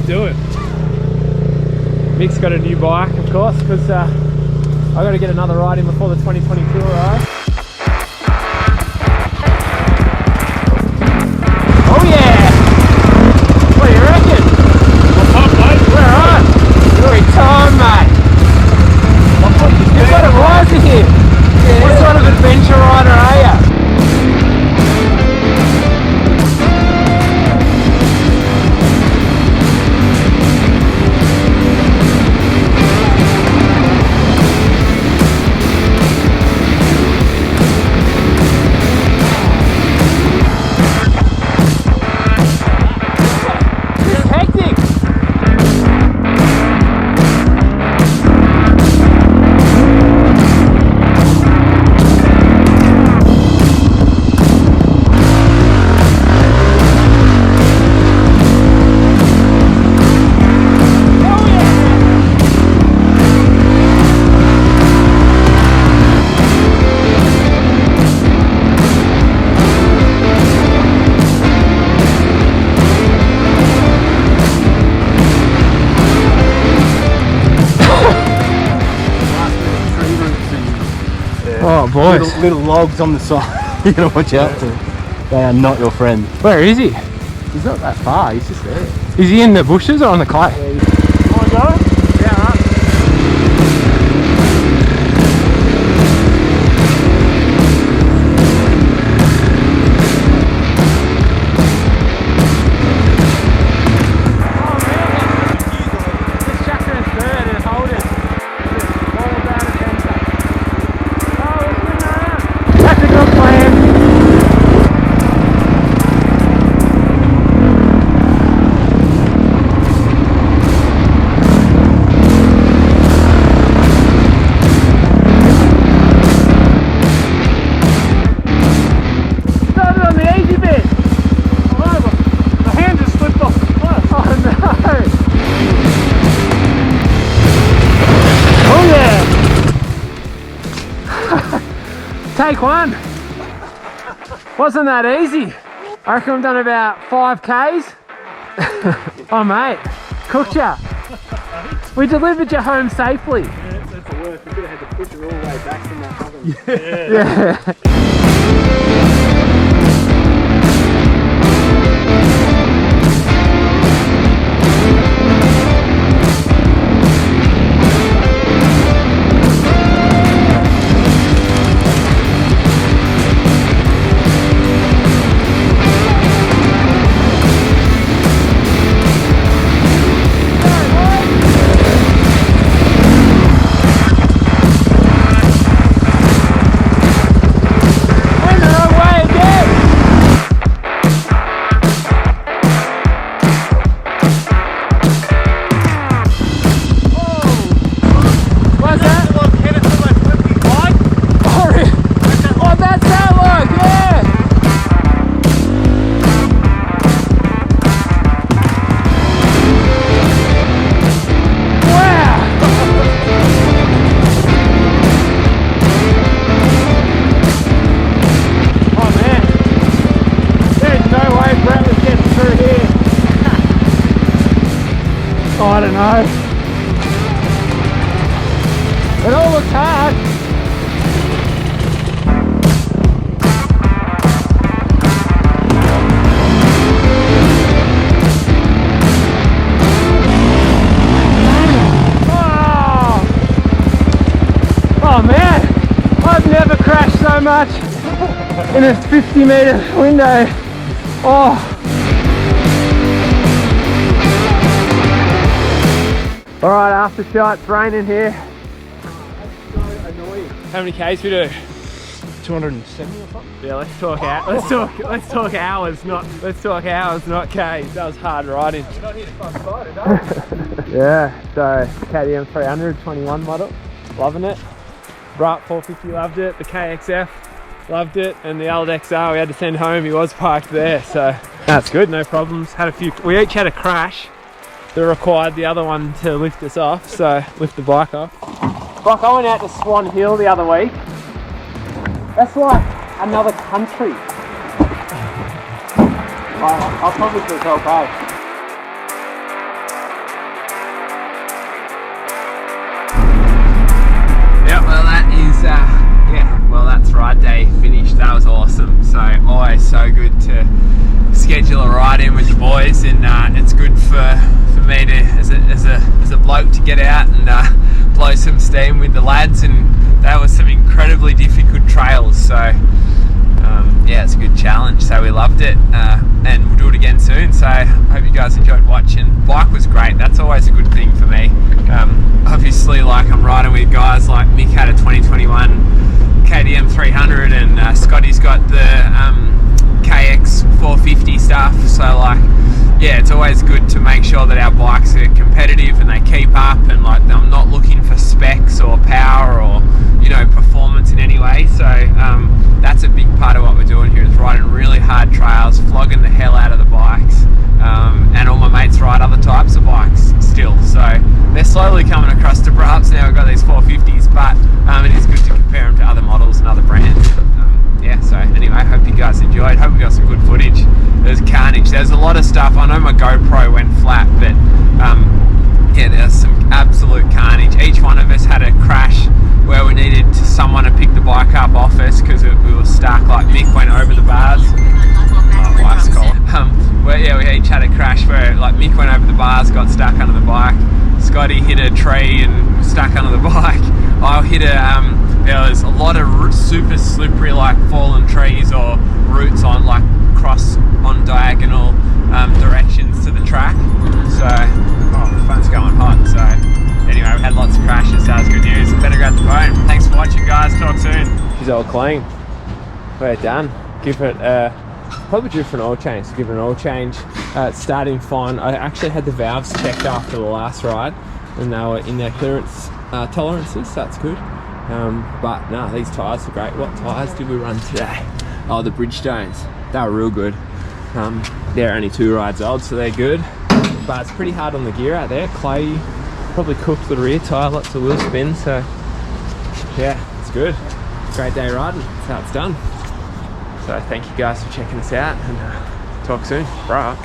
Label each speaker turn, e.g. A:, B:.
A: do it. Mick's got a new bike, of course, because I got to get another ride in before the 2022 arrives. Oh yeah! What do you reckon? What's up, mate? We're on. Every time, mate. You've got a riser here. Yeah. What sort of adventure rider are you? Oh boys.
B: Little logs on the side. You gotta watch out for. They are not your friend.
A: Where is he?
B: He's not that far, he's just there.
A: Is he in the bushes or on the clay?
B: Yeah, you wanna go?
A: Yeah, right. Take one. Wasn't that easy? I reckon I've done about 5Ks. Oh mate, cooked ya. We delivered you home safely.
B: Yeah, that's the worst. We could have had to push her all the way back from that oven.
A: Yeah. I don't know. It all looks hard. Oh man, I've never crashed so much in a 50-meter window. Oh. Alright, after shot, it's raining here.
B: That's so annoying.
A: How many Ks we do?
B: 270 or something?
A: Yeah, let's talk hours, not Ks. That was hard riding.
B: We're not here to fuck spider, no?
A: Yeah, so KTM300 21 model, loving it. Braaap 450 loved it, the KXF loved it, and the old XR we had to send home, he was parked there, so that's good, no problems. Had a few, we each had a crash that required the other one to lift us off, so lift the bike off. Like I went out to Swan Hill the other week. That's like another country. I'll probably just help out. me to, as a bloke, to get out and blow some steam with the lads, and that was some incredibly difficult trails. So yeah, it's a good challenge. So we loved it, and we'll do it again soon. So I hope you guys enjoyed watching. Bike was great. That's always a good thing for me. Obviously, like, I'm riding with guys like Mick had a 2021 KTM300, and Scotty's got the KLX450 stuff. So like, yeah, it's always good to make sure that our bikes are competitive and they keep up, and like, I'm not looking for specs or power or, you know, performance in any way. So that's a big part of what we're doing here, is riding really hard trails, flogging the hell out of the bikes, and all my mates ride other types of bikes still. So they're slowly coming across to Braaps now. We've got these 450s, but it is good to compare them to other models and other brands. Yeah, so anyway, I hope you guys enjoyed. Hope we got some good footage. There's carnage. There's a lot of stuff. I know my GoPro went flat, but yeah, there's some absolute carnage. Each one of us had a crash where we needed someone to pick the bike up off us because we were stuck. Like, Mick went over the bars. Oh, wife's calling. Well, yeah, we each had a crash where, like, Mick went over the bars, got stuck under the bike. Scotty hit a tree and stuck under the bike. I hit there was a lot of super slippery, like, fallen trees or roots on, like, cross on diagonal directions to the track. So, oh, the phone's going hot. So anyway, we had lots of crashes, so that was good news. Better grab the phone. Thanks for watching, guys. Talk soon. She's all clean. We're done. Give it probably due for an oil change. So give it an oil change. It's starting fine. I actually had the valves checked after the last ride, and they were in their clearance tolerances, so that's good. But no, these tyres are great. What tyres did we run today? Oh, the Bridgestones. They were real good. They're only 2 rides old, so they're good. But it's pretty hard on the gear out there. Clay probably cooked the rear tyre, lots of wheel spin. So yeah, it's good. Great day riding. That's how it's done. So thank you guys for checking us out, and talk soon. Braaap.